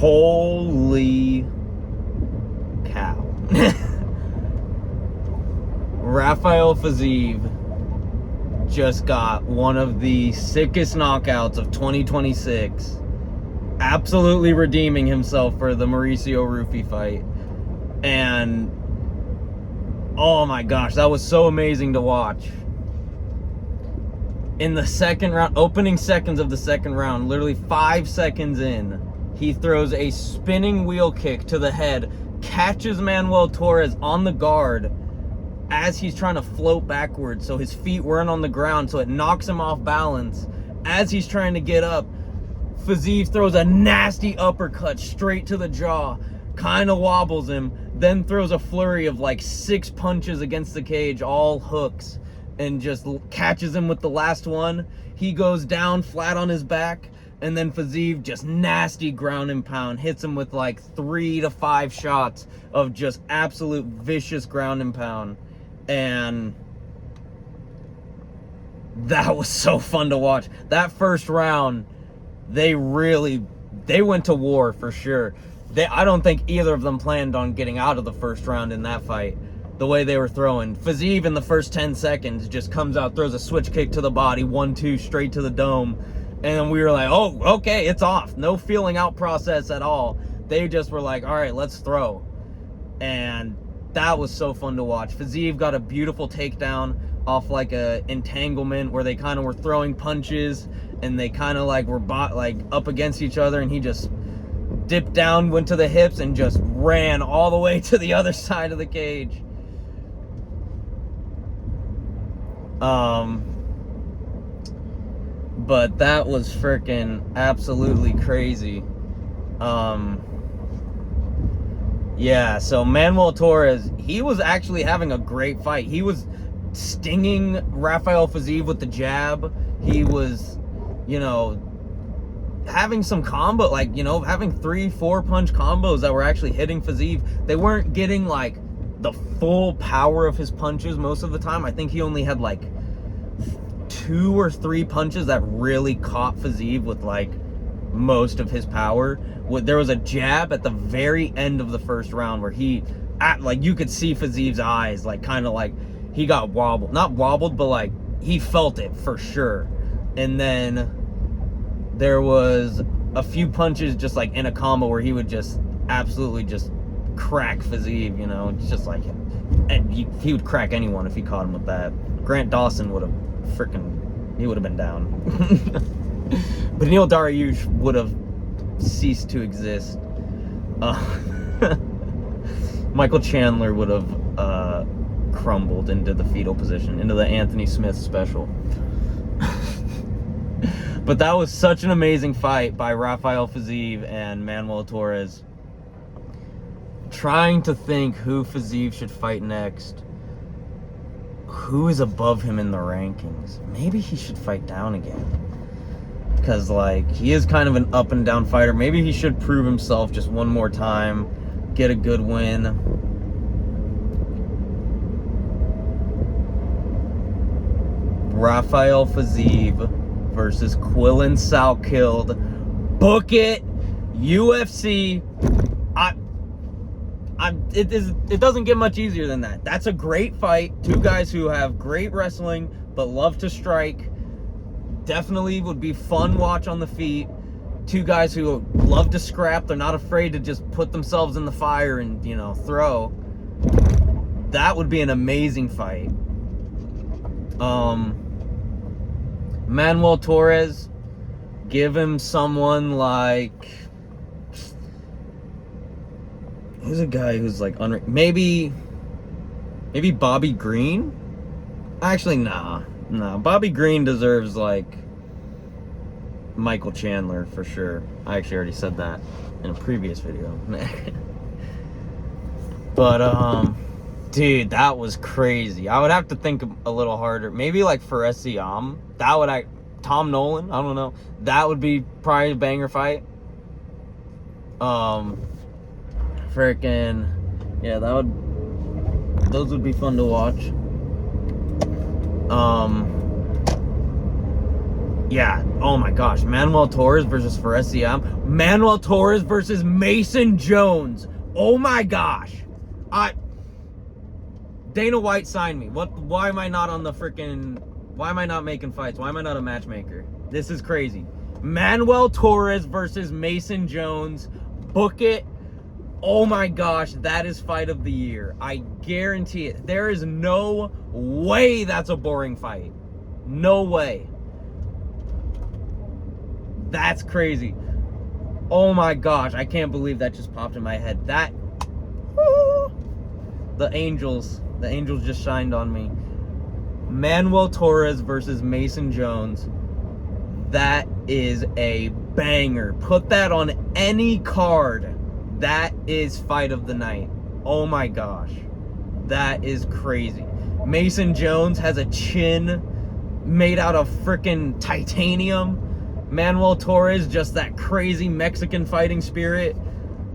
Holy cow. Rafael Fiziev just got one of the sickest knockouts of 2026. Absolutely redeeming himself for the Mauricio Rufy fight. And oh my gosh, that was so amazing to watch. In the second round, opening seconds of the second round, literally 5 seconds in, he throws a spinning wheel kick to the head, catches Manuel Torres on the guard as he's trying to float backwards, so his feet weren't on the ground, so it knocks him off balance. As he's trying to get up, Fiziev throws a nasty uppercut straight to the jaw, kind of wobbles him, then throws a flurry of like 6 punches against the cage, all hooks, and just catches him with the last one. He goes down flat on his back, and then Fiziev just nasty ground and pound, hits him with like 3 to 5 shots of just absolute vicious ground and pound. And that was so fun to watch. That first round, they went to war for sure. I don't think either of them planned on getting out of the first round in that fight, the way they were throwing. Fiziev in the first 10 seconds just comes out, throws a switch kick to the body, 1-2 straight to the dome. And then we were like, oh, okay, it's off. No feeling out process at all. They just were like, all right, let's throw. And that was so fun to watch. Fiziev got a beautiful takedown off like a entanglement where they kind of were throwing punches and they kind of like were up against each other, and he just dipped down, went to the hips, and just ran all the way to the other side of the cage. But that was freaking absolutely crazy. Yeah, so Manuel Torres, he was actually having a great fight. He was stinging Rafael Fiziev with the jab. He was, having some combo, having 3-4 punch combos that were actually hitting Fiziev. They weren't getting like the full power of his punches most of the time. I think he only had like 2 or 3 punches that really caught Fiziev with like most of his power. There was a jab at the very end of the first round where you could see Fiziev's eyes, like kind of like he got wobbled, not wobbled, but like he felt it for sure. And then there was a few punches just like in a combo where he would just absolutely just crack Fiziev, it's just like, and he would crack anyone if he caught him with that. Grant Dawson would have he would have been down. But Neil Dariush would have ceased to exist. Michael Chandler would have crumbled into the fetal position, into the Anthony Smith special. But that was such an amazing fight by Rafael Fiziev and Manuel Torres. Trying to think who Fiziev should fight next. Who is above him in the rankings? Maybe he should fight down again. Because, he is kind of an up and down fighter. Maybe he should prove himself just one more time. Get a good win. Rafael Fiziev versus Quillen Salkeld. Book it. UFC. It doesn't get much easier than that. That's a great fight. 2 guys who have great wrestling but love to strike. Definitely would be fun watch on the feet. 2 guys who love to scrap. They're not afraid to just put themselves in the fire and, throw. That would be an amazing fight. Manuel Torres, give him someone like, who's a guy who's like maybe Bobby Green? Actually, nah. Bobby Green deserves like Michael Chandler for sure. I actually already said that in a previous video. But dude, that was crazy. I would have to think a little harder. Maybe like Fares Siam. Tom Nolan, I don't know. That would be probably a banger fight. Freaking, yeah, those would be fun to watch. Yeah, oh my gosh. Manuel Torres versus Fares Ziam. Manuel Torres versus Mason Jones. Oh my gosh. Dana White signed me. Why am I not on the freaking... Why am I not making fights? Why am I not a matchmaker? This is crazy. Manuel Torres versus Mason Jones. Book it. Oh my gosh, that is fight of the year. I guarantee it. There is no way that's a boring fight. No way. That's crazy. Oh my gosh, I can't believe that just popped in my head. That... Woo, the angels just shined on me. Manuel Torres versus Mason Jones. That is a banger. Put that on any card. That is fight of the night. Oh my gosh. That is crazy. Mason Jones has a chin made out of freaking titanium. Manuel Torres, just that crazy Mexican fighting spirit,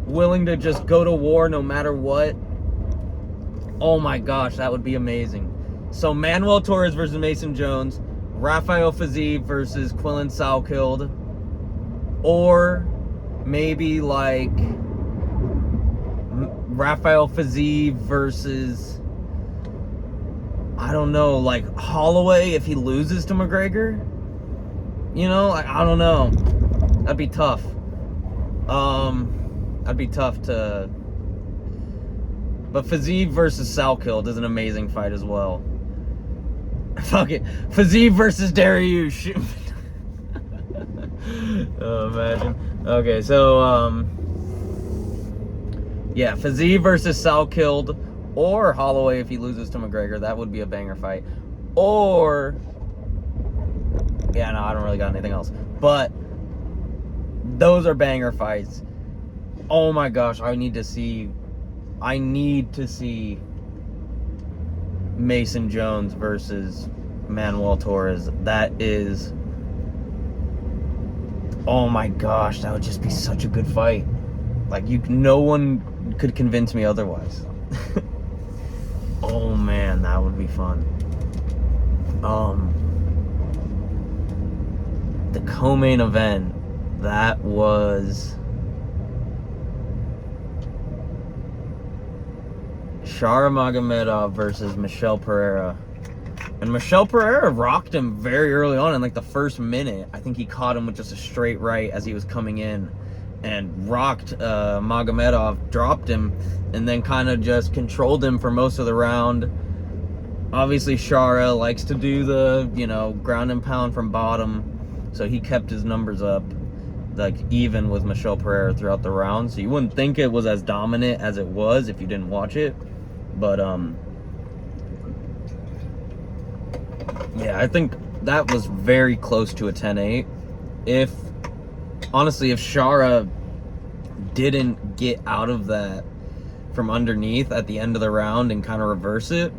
willing to just go to war no matter what. Oh my gosh, that would be amazing. So Manuel Torres versus Mason Jones, Rafael Fiziev versus Quillen Salkild, or maybe like Rafael Fiziev versus, I don't know, like Holloway if he loses to McGregor. You know, I don't know. That'd be tough. That'd be tough to... But Fiziev versus Salkild is an amazing fight as well. Fuck it. Fiziev versus Dariush. Oh, imagine. Okay, so, yeah, Fiziev versus Salkild, or Holloway if he loses to McGregor. That would be a banger fight. Or... Yeah, no, I don't really got anything else. But those are banger fights. Oh my gosh, I need to see Mason Jones versus Manuel Torres. That is... Oh my gosh, that would just be such a good fight. Like, no one could convince me otherwise. Oh man, that would be fun. The co-main event, that was Shara Magomedov versus Michel Pereira. And Michel Pereira rocked him very early on in like the first minute. I think he caught him with just a straight right as he was coming in and rocked Magomedov, dropped him, and then kind of just controlled him for most of the round. Obviously, Shara likes to do the, ground and pound from bottom. So he kept his numbers up, like, even with Michel Pereira throughout the round. So you wouldn't think it was as dominant as it was if you didn't watch it. But, yeah, I think that was very close to a 10-8. Honestly, if Shara didn't get out of that from underneath at the end of the round and kind of reverse it,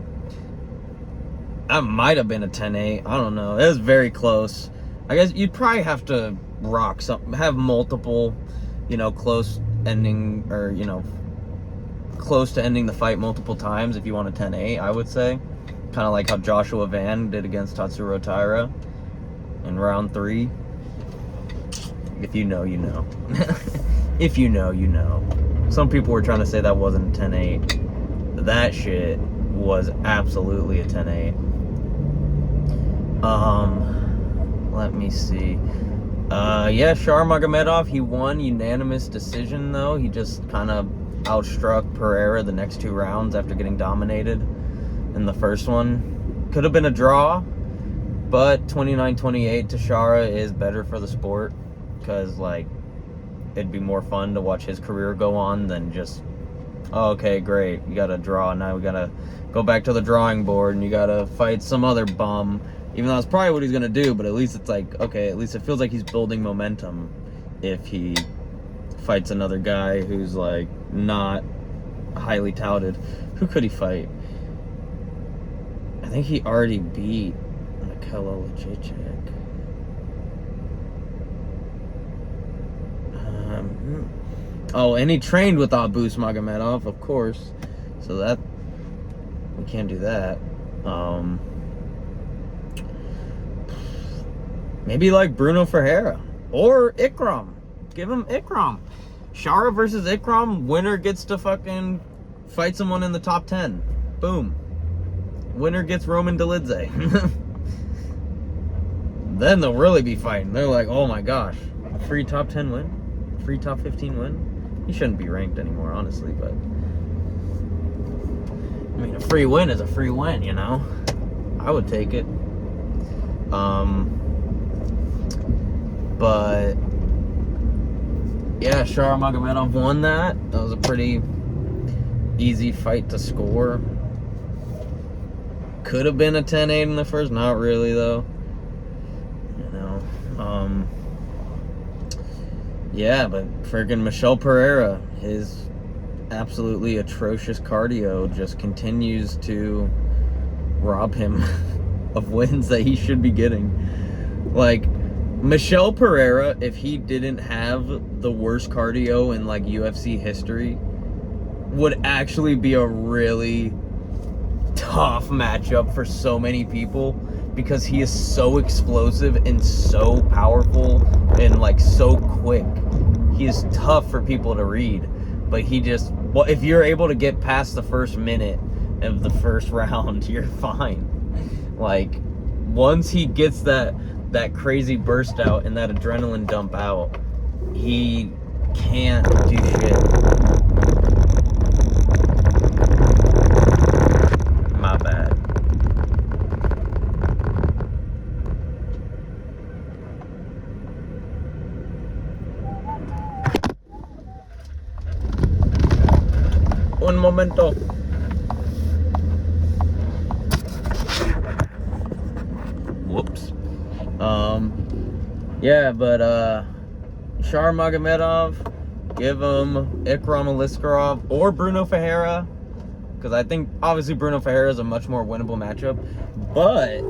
that might have been a 10-8. I don't know. It was very close. I guess you'd probably have to rock something, have multiple, close ending, or, close to ending the fight multiple times if you want a 10-8, I would say. Kind of like how Joshua Van did against Tatsuro Taira in round 3. If you know, you know. If you know, you know. Some people were trying to say that wasn't a 10-8. That shit was absolutely a 10-8. Let me see. Yeah, Shar Magomedov, he won unanimous decision, though. He just kind of outstruck Pereira the next 2 rounds after getting dominated in the first one. Could have been a draw, but 29-28 to Shara is better for the sport, because, like, it'd be more fun to watch his career go on than just, oh, okay, great, you got a draw, now we gotta go back to the drawing board, and you gotta fight some other bum. Even though that's probably what he's going to do, but at least it's like, okay, at least it feels like he's building momentum if he fights another guy who's, like, not highly touted. Who could he fight? I think he already beat Mikhailo Lajicek. Oh, and he trained with Abus Magomedov, of course. So that, we can't do that. Maybe like Bruno Ferreira or Ikram. Give him Ikram. Chara versus Ikram. Winner gets to fucking fight someone in the top 10. Boom. Winner gets Roman Dolidze. Then they'll really be fighting. They're like, oh my gosh, free top 10 win? Free top 15 win? He shouldn't be ranked anymore, honestly, but I mean, a free win is a free win, you know? I would take it. But yeah, Chara Magomedov won that. That was a pretty easy fight to score. Could have been a 10-8 in the first, not really though. You know, yeah, but friggin' Michel Pereira, his absolutely atrocious cardio just continues to rob him of wins that he should be getting. Like, Michel Pereira, if he didn't have the worst cardio in like UFC history, would actually be a really tough matchup for so many people, because he is so explosive and so powerful and like so quick. He is tough for people to read, but he just, well, if you're able to get past the first minute of the first round, you're fine. Like, once he gets that crazy burst out and that adrenaline dump out, he can't do shit. My bad. Un momento. Whoops. Yeah, but Chara Magomedov, give him Ikram Aliskerov or Bruno Ferreira, because I think obviously Bruno Ferreira is a much more winnable matchup, but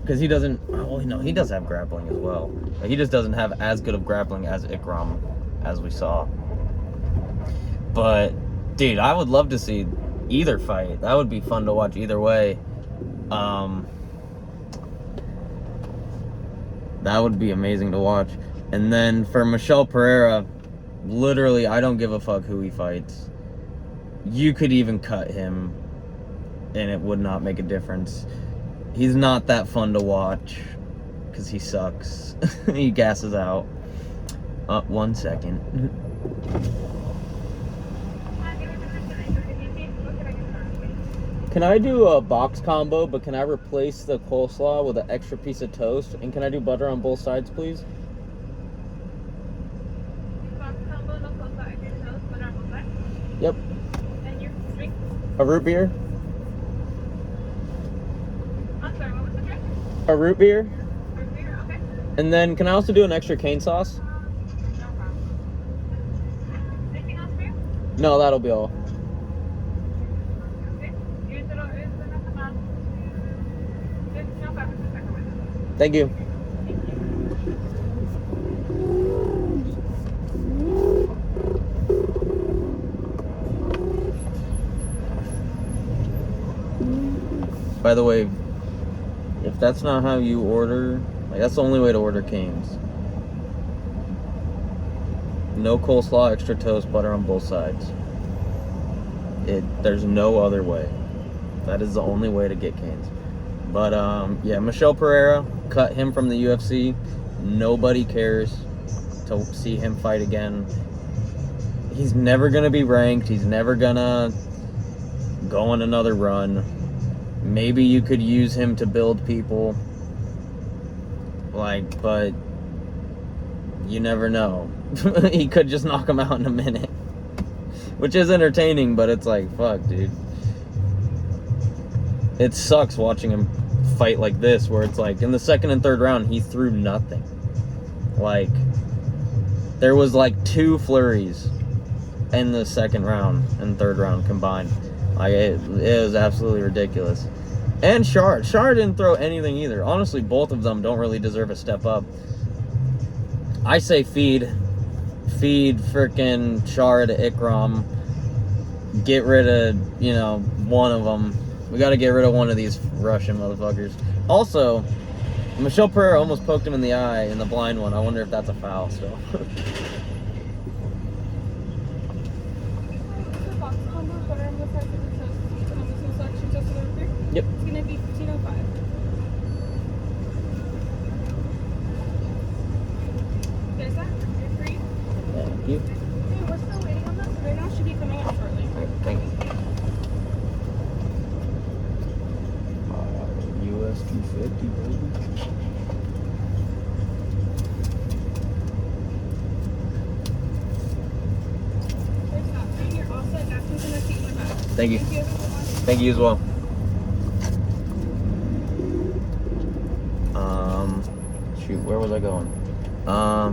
because he doesn't, well, no, he does have grappling as well, but he just doesn't have as good of grappling as Ikram, as we saw. But dude, I would love to see either fight. That would be fun to watch either way. That would be amazing to watch. And then for Michel Pereira, literally, I don't give a fuck who he fights. You could even cut him, and it would not make a difference. He's not that fun to watch, because he sucks. He gasses out. 1 second. Can I do a box combo, but can I replace the coleslaw with an extra piece of toast? And can I do butter on both sides, please? Box combo, no coleslaw, extra toast, butter on both sides? Yep. And your drink? A root beer? I'm sorry, what was the drink? A root beer? Root beer, okay. And then can I also do an extra cane sauce? No problem. Anything else for you? No, that'll be all. Thank you. By the way, if that's not how you order, like, that's the only way to order canes. No coleslaw, extra toast, butter on both sides. There's no other way. That is the only way to get canes. But yeah, Michel Pereira, cut him from the UFC. Nobody cares to see him fight again. He's never gonna be ranked. He's never gonna go on another run. Maybe you could use him to build people, like, but you never know. He could just knock him out in a minute, which is entertaining, but it's like, fuck, dude. It sucks watching him fight like this, where it's like in the second and third round he threw nothing. Like, there was like 2 flurries in the second round and third round combined. Like, it was absolutely ridiculous. And Chara didn't throw anything either. Honestly, both of them don't really deserve a step up. I say feed freaking Chara to Ikram. Get rid of, you know, one of them. We got to get rid of one of these Russian motherfuckers. Also, Michelle Pereira almost poked him in the eye in the blind one. I wonder if that's a foul still. The box combo, butter and with rice and toast, and then with selection toast and fruit. Yep. It's gonna be $15.05. There's that. You're free. Thank you. Hey, we're still waiting on this. Right now, should be coming out shortly. All right, thank you. US 250, baby. There's that. Free. You're all set. Napkins and receipt in the back. Thank you. Thank you. Thank you as well. Shoot, where was I going? I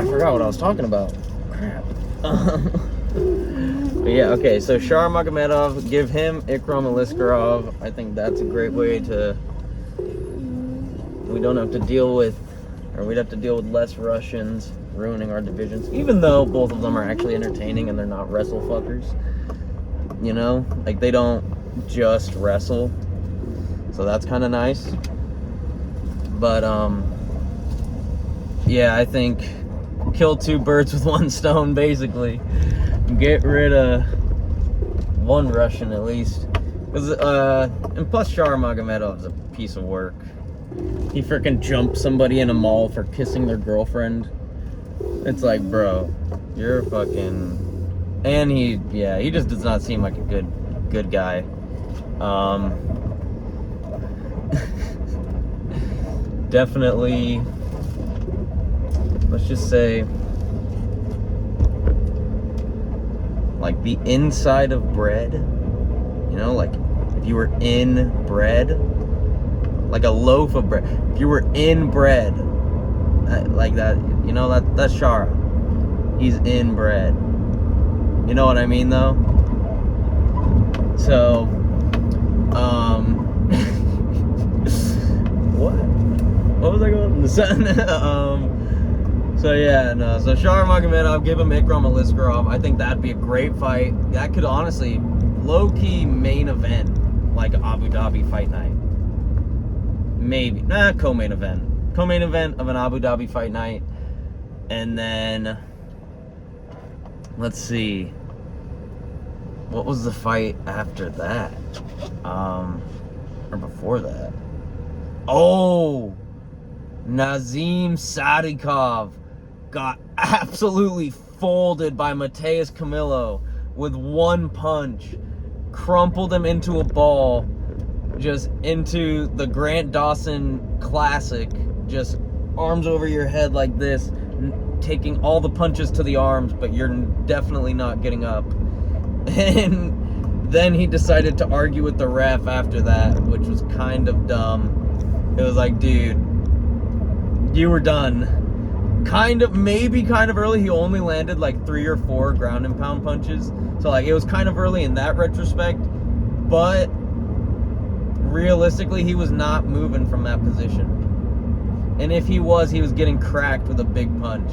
forgot what I was talking about. Crap. But yeah, okay, so Shar Magomedov, give him Ikram Aliskerov. I think that's a great way to... We don't have to deal with... Or we'd have to deal with less Russians ruining our divisions. Even though both of them are actually entertaining and they're not wrestle fuckers. You know? Like, they don't just wrestle. So that's kind of nice. But, yeah, I think kill two birds with one stone, basically. Get rid of one Russian at least. And plus Shar Magomedov's a piece of work. He freaking jumped somebody in a mall for kissing their girlfriend. It's like, bro, you're fucking... And he just does not seem like a good guy. Definitely, let's just say, like the inside of bread, you know, like if you were in bread, like a loaf of bread, if you were in bread, like that, you know, that's Shara. He's in bread. You know what I mean, though? So, what was I going? The sun. So yeah, no. So Shar Magomedov, give him Ikram Aliskerov. I think that'd be a great fight. That could honestly, low-key main event, like Abu Dhabi fight night. Maybe, co-main event. Co-main event of an Abu Dhabi fight night. And then, let's see. What was the fight after that? Or before that? Oh! Nazim Sadikov got absolutely folded by Mateus Camillo with one punch. Crumpled him into a ball. Just into the Grant Dawson classic. Just arms over your head like this. Taking all the punches to the arms, but you're definitely not getting up. And then he decided to argue with the ref after that, which was kind of dumb. It was like, dude, you were done. Maybe kind of early. He only landed like 3 or 4 ground and pound punches. So like it was kind of early in that retrospect. But realistically, he was not moving from that position. And if he was getting cracked with a big punch.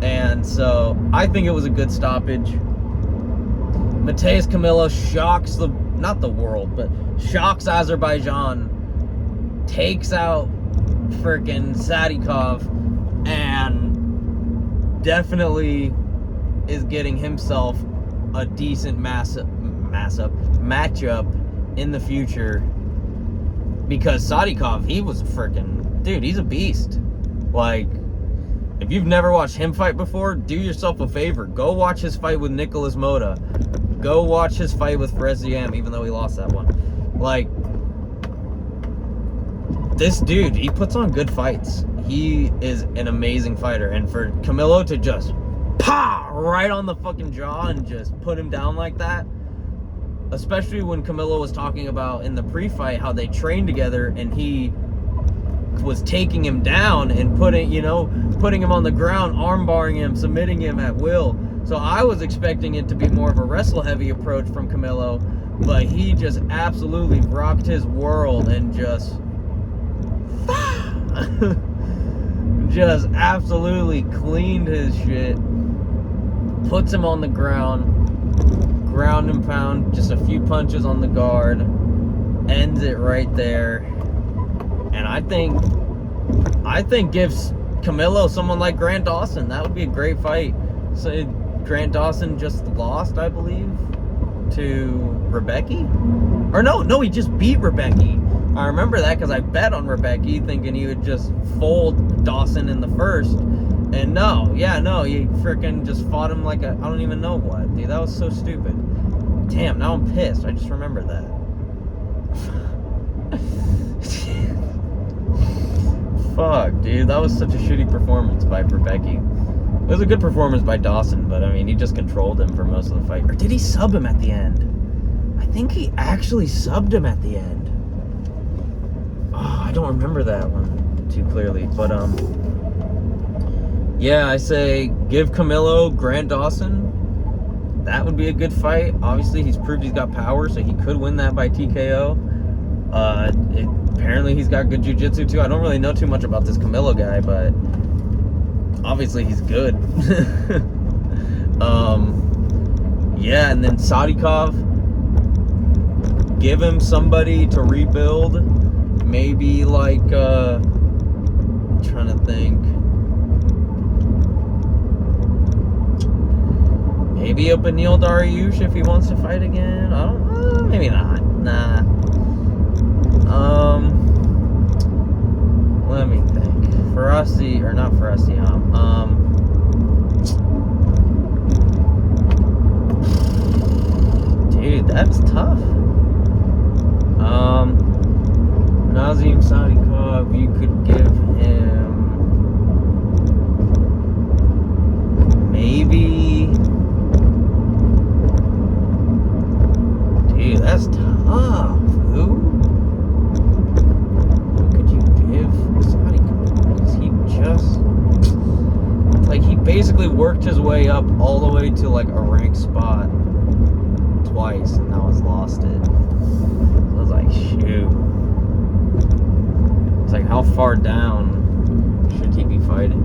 And so I think it was a good stoppage. Mateus Camillo shocks not the world, but shocks Azerbaijan. Takes out freaking Sadikov and definitely is getting himself a decent matchup in the future, because Sadikov, he was a freaking dude. He's a beast. Like, if you've never watched him fight before, do yourself a favor. Go watch his fight with Nicolas Mota. Go watch his fight with Freziem, even though he lost that one. Like, this dude, he puts on good fights. He is an amazing fighter. And for Camillo to just right on the fucking jaw and just put him down like that, especially when Camillo was talking about in the pre-fight how they trained together and he was taking him down and putting him on the ground, arm barring him, submitting him at will. So I was expecting it to be more of a wrestle heavy approach from Camillo, but he just absolutely rocked his world and just just absolutely cleaned his shit. Puts him on the ground, ground and pound, just a few punches on the guard, ends it right there. And I think gives Camilo someone like Grant Dawson. That would be a great fight. So Grant Dawson just lost, I believe, to Rebecca. Or no, he just beat Rebecca. I remember that because I bet on Rebecca thinking he would just fold Dawson in the first. And no, he freaking just fought him like I don't even know what. Dude, that was so stupid. Damn, now I'm pissed. I just remember that. Fuck, dude, that was such a shitty performance by Rebecca. It was a good performance by Dawson, but I mean, he just controlled him for most of the fight. Or did he sub him at the end? I think he actually subbed him at the end. Oh, I don't remember that one too clearly, but yeah, I say give Camilo Grant Dawson. That would be a good fight. Obviously, he's proved he's got power, so he could win that by TKO. Apparently, he's got good jiu-jitsu too. I don't really know too much about this Camilo guy, but obviously he's good. Yeah, and then Sadikov, give him somebody to rebuild. Maybe like, I'm trying to think. Maybe a Beneil Dariush if he wants to fight again. I don't know. Maybe not. Nah. Let me think. Dude, that's tough. Nazim Sadikov, you could give him maybe. Dude, that's tough. Who could you give Sadikov? Because he just, like, he basically worked his way up all the way to like a ranked spot twice, and now has lost it. So I was like, shoot. It's like, how far down should he be fighting?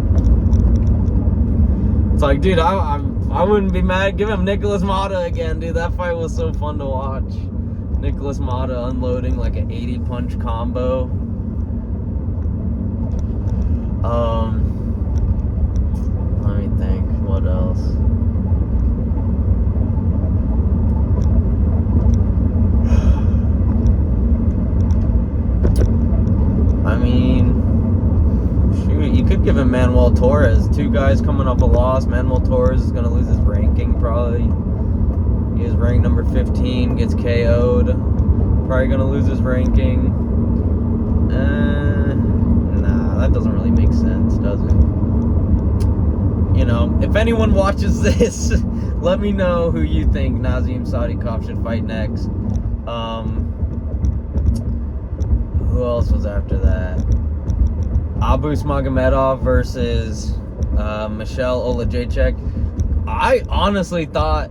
It's like, dude, I wouldn't be mad. Give him Nicholas Mata again, dude. That fight was so fun to watch. Nicholas Mata unloading like an 80-punch combo. Let me think. What else? I mean, shoot, you could give him Manuel Torres. Two guys coming off a loss. Manuel Torres is going to lose his ranking probably. He is ranked number 15, gets KO'd. Probably going to lose his ranking. Nah, that doesn't really make sense, does it? You know, if anyone watches this, let me know who you think Nazim Sadikov should fight next. Who else was after that? Abus Magomedov versus Michelle Olajaychek. I honestly thought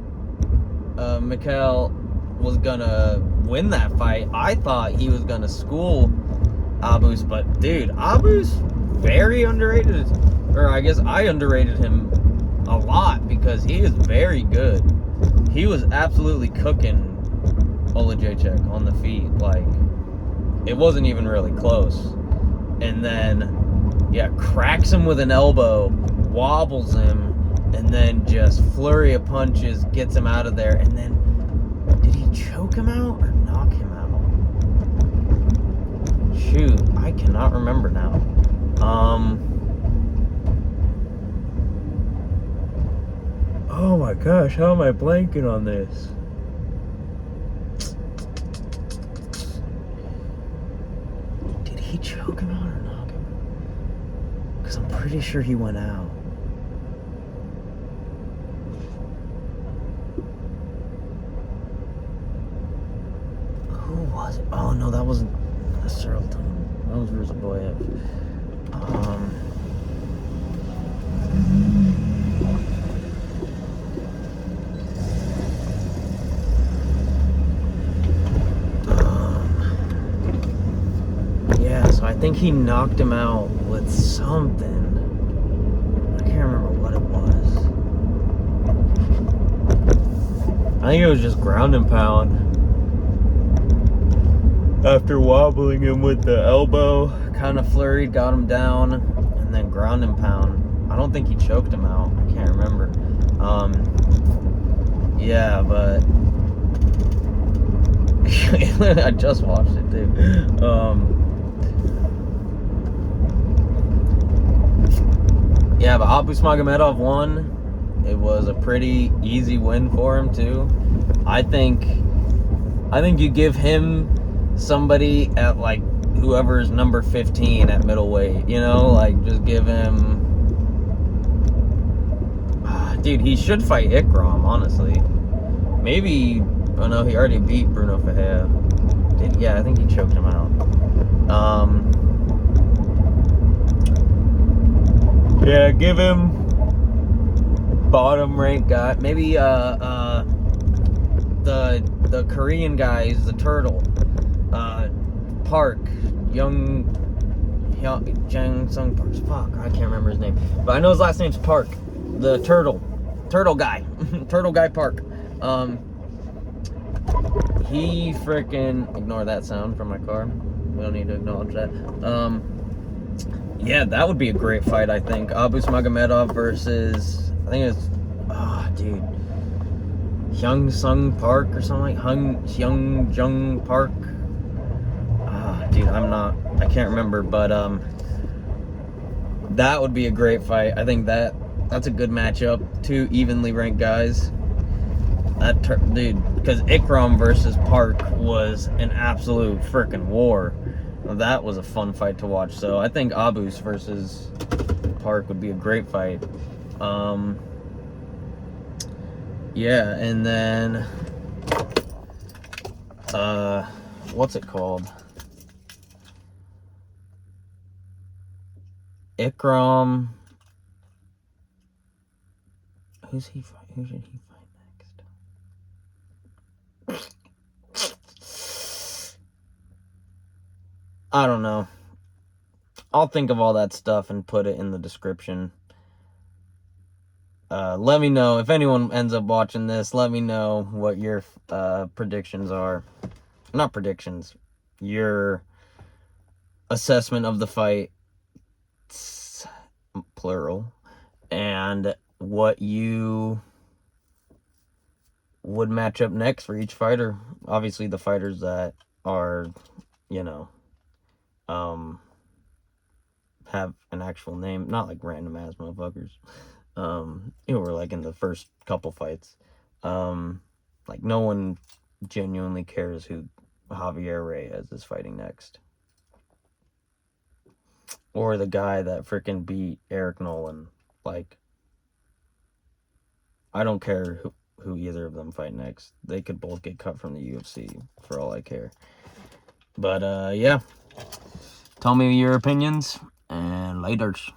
Mikhail was gonna win that fight. I thought he was gonna school Abus, but dude, Abus very underrated. Or I guess I underrated him a lot because he is very good. He was absolutely cooking Olajaychek on the feet. Like, it wasn't even really close. And then, yeah, cracks him with an elbow, wobbles him, and then just flurry of punches, gets him out of there. And then, did he choke him out or knock him out? Shoot, I cannot remember now. Oh my gosh, how am I blanking on this? Did he choke him out or knock him out? Because I'm pretty sure he went out. Who was it? Oh no, that wasn't Serleton. That was Ruzaboyev. So I think he knocked him out with something. I can't remember what it was. I think it was just ground and pound. After wobbling him with the elbow, kind of flurried, got him down, and then ground and pound. I don't think he choked him out. I can't remember. Yeah, but I just watched it too. Yeah, but Abus Magomedov won. It was a pretty easy win for him too. I think you give him somebody at like whoever's number 15 at middleweight, you know, like just give him. Dude, he should fight Ikram, honestly. Maybe. Oh no, he already beat Bruno Ferreira. Yeah, I think he choked him out. Yeah, give him bottom ranked guy. Maybe the Korean guy is the turtle. Park, Jang Sung Park. Fuck, I can't remember his name, but I know his last name's Park. The turtle guy, turtle guy Park. He freaking ignore that sound from my car. We don't need to acknowledge that. Yeah, that would be a great fight. I think Abus Magomedov versus dude, Hyung Sung Park or something like Hyung Jung Park. Dude, I can't remember, but that would be a great fight. I think that's a good matchup. Two evenly ranked guys. Dude, because Ikram versus Park was an absolute freaking war. That was a fun fight to watch. So I think Abus versus Park would be a great fight. Yeah, and then what's it called? Ikram. Who should he fight next? I don't know. I'll think of all that stuff and put it in the description. Let me know if anyone ends up watching this. Let me know what your predictions are. Not predictions. Your assessment of the fight, plural, and what you would match up next for each fighter. Obviously, the fighters that are, you know, have an actual name, not like random ass motherfuckers. You were like in the first couple fights. Like no one genuinely cares who Javier Reyes is fighting next. Or the guy that freaking beat Eric Nolan. Like, I don't care who either of them fight next. They could both get cut from the UFC for all I care. But, yeah. Tell me your opinions, and laters.